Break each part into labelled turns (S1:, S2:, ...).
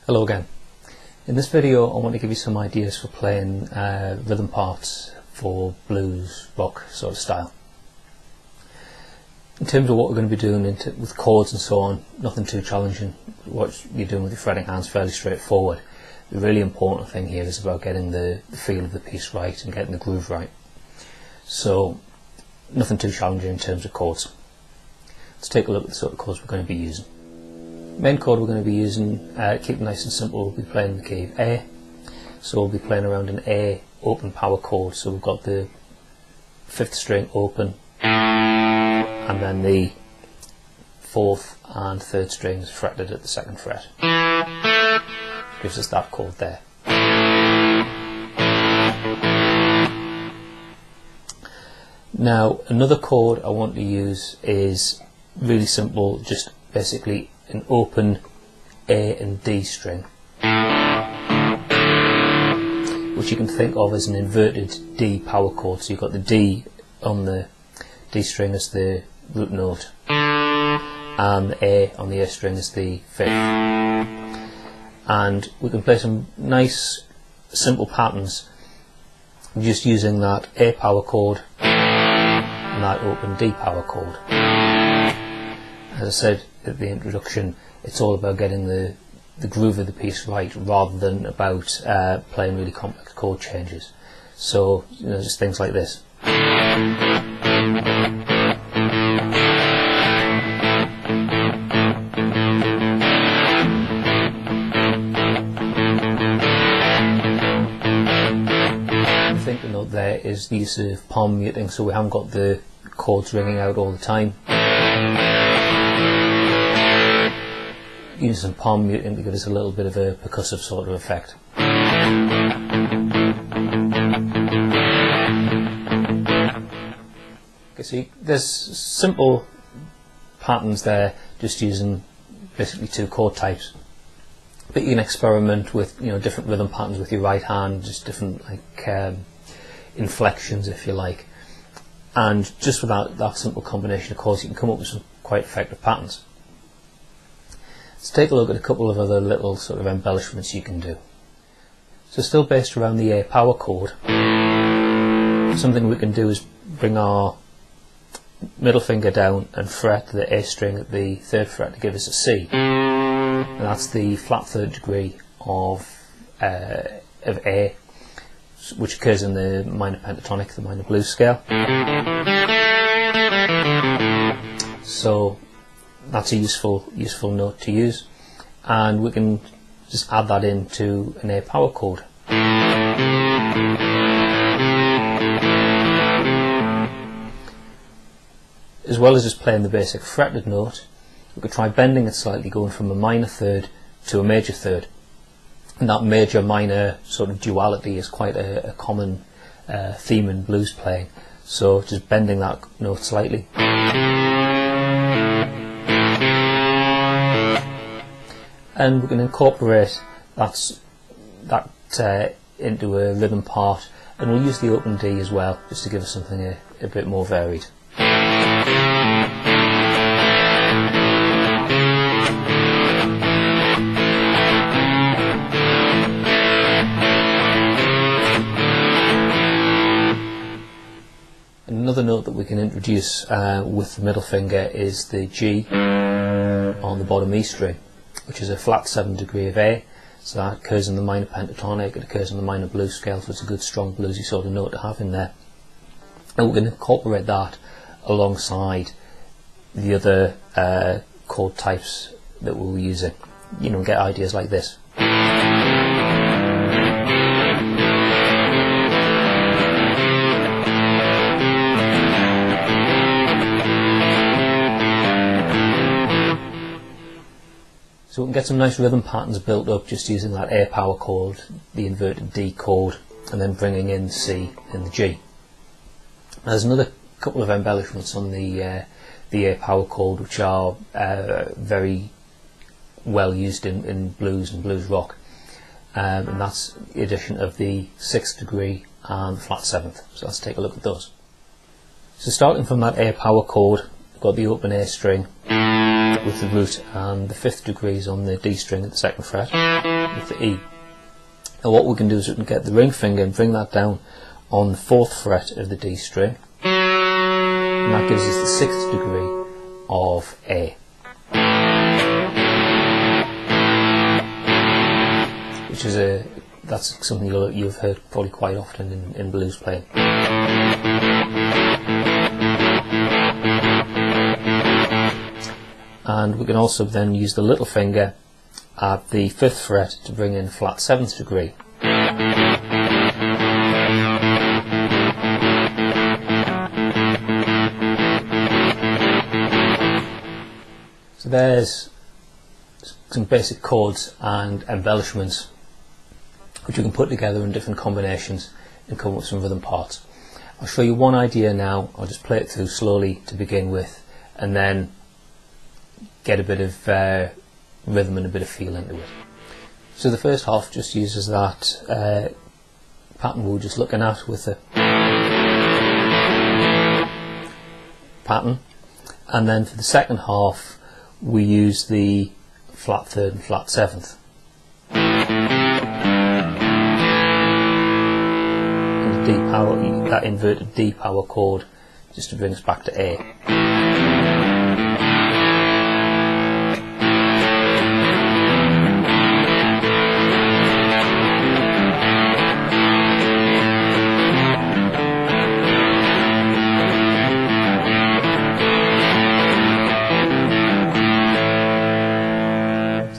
S1: Hello again. In this video I want to give you some ideas for playing rhythm parts for blues, rock sort of style. In terms of what we're going to be doing with chords and so on, nothing too challenging. What you're doing with your fretting hands fairly straightforward. The really important thing here is about getting the feel of the piece right and getting the groove right. So nothing too challenging in terms of chords. Let's take a look at the sort of chords we're going to be using. Main chord we're going to be using, keep it nice and simple, we'll be playing the key of A. So we'll be playing around an A open power chord. So we've got the 5th string open, and then the 4th and 3rd strings fretted at the 2nd fret. Gives us that chord there. Now another chord I want to use is really simple, just basically an open A and D string, which you can think of as an inverted D power chord. So you've got the D on the D string as the root note, and the A on the A string as the 5th. And we can play some nice simple patterns just using that A power chord and that open D power chord. As I said at the introduction, it's all about getting the groove of the piece right rather than about playing really complex chord changes. So, just things like this. I think the note there is the use of palm muting, so we haven't got the chords ringing out all the time. Using some palm muting to give us a little bit of a percussive sort of effect. Okay, so there's simple patterns there, just using basically 2 chord types. But you can experiment with different rhythm patterns with your right hand, just different inflections, if you like. And just with that simple combination of chords, you can come up with some quite effective patterns. Let's take a look at a couple of other little sort of embellishments you can do. So still based around the A power chord, something we can do is bring our middle finger down and fret the A string at the 3rd fret to give us a C. And that's the flat 3rd degree of A, which occurs in the minor pentatonic, the minor blues scale. So that's a useful note to use, and we can just add that into an A power chord. As well as just playing the basic fretted note, we could try bending it slightly, going from a minor 3rd to a major 3rd. And that major minor sort of duality is quite a common theme in blues playing. So just bending that note slightly. And we can incorporate that into a rhythm part, and we'll use the open D as well, just to give us something a bit more varied. Another note that we can introduce with the middle finger is the G on the bottom E string, which is a flat 7th degree of A. So that occurs in the minor pentatonic, it occurs in the minor blues scale, so it's a good strong bluesy sort of note to have in there. And we're going to incorporate that alongside the other chord types that we'll be using. Get ideas like this. So we can get some nice rhythm patterns built up just using that A power chord, the inverted D chord, and then bringing in C and the G. There's another couple of embellishments on the A power chord which are very well used in blues and blues rock, and that's the addition of the 6th degree and the flat 7th. So let's take a look at those. So starting from that A power chord, we've got the open A string, with the root, and the 5th degree is on the D string at the 2nd fret with the E. Now what we can do is we can get the ring finger and bring that down on the 4th fret of the D string, and that gives us the 6th degree of A, which is that's something you've heard probably quite often in blues playing. And we can also then use the little finger at the 5th fret to bring in flat 7th degree. So there's some basic chords and embellishments which you can put together in different combinations and come up with some rhythm parts. I'll show you one idea now. I'll just play it through slowly to begin with, and then get a bit of rhythm and a bit of feel into it. So the first half just uses that pattern we were just looking at with the pattern, and then for the second half we use the flat 3rd and flat 7th. And the D power, that inverted D power chord, just to bring us back to A.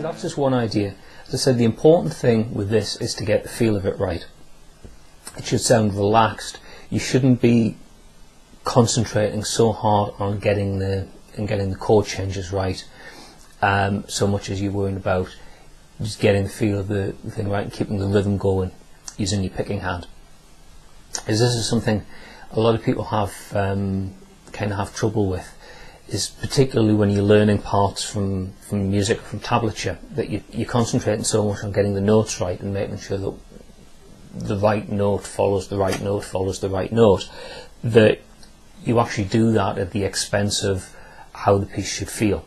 S1: That's just one idea. As I said, the important thing with this is to get the feel of it right. It should sound relaxed. You shouldn't be concentrating so hard on getting the chord changes right, so much as you're worrying about just getting the feel of the thing right and keeping the rhythm going using your picking hand. As this is something a lot of people have kind of have trouble with, is particularly when you're learning parts from music, from tablature, that you're concentrating so much on getting the notes right and making sure that the right note follows the right note follows the right note, that you actually do that at the expense of how the piece should feel.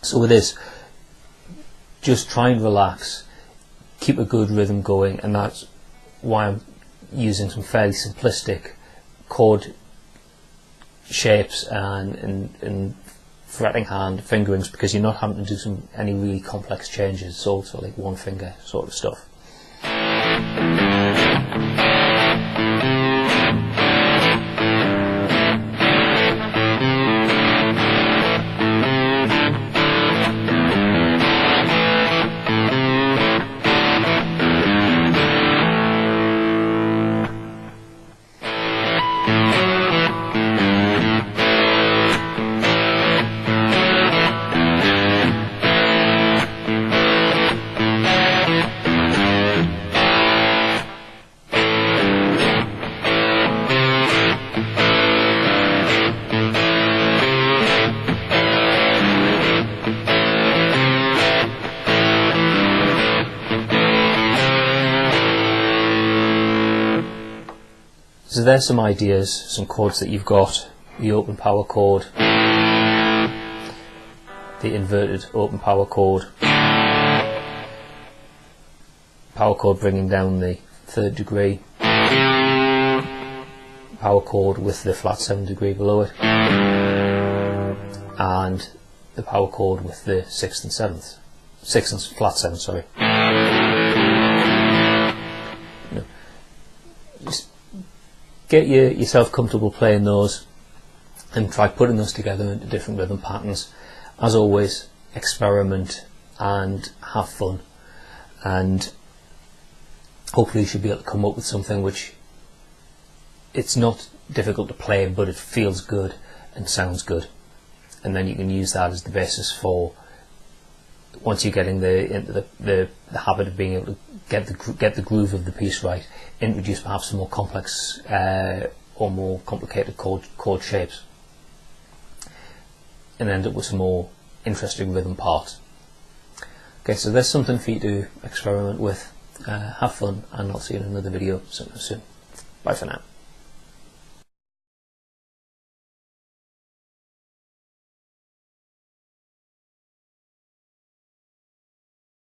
S1: So with this, just try and relax, keep a good rhythm going, and that's why I'm using some fairly simplistic chord shapes and fretting hand fingerings, because you're not having to do any really complex changes. It's also like one finger sort of stuff. So there's some ideas, some chords that you've got: the open power chord, the inverted open power chord bringing down the 3rd degree, power chord with the flat 7th degree below it, and the power chord with the 6th and 7th, 6th and flat 7th, sorry. Just get yourself comfortable playing those and try putting those together into different rhythm patterns. As always, experiment and have fun, and hopefully you should be able to come up with something which it's not difficult to play, but it feels good and sounds good, and then you can use that as the basis for, once you're getting into the habit of being able to get the groove of the piece right, introduce perhaps some more complex or more complicated chord shapes, and end up with some more interesting rhythm parts. Okay, so there's something for you to experiment with. Have fun, and I'll see you in another video soon. Bye for now.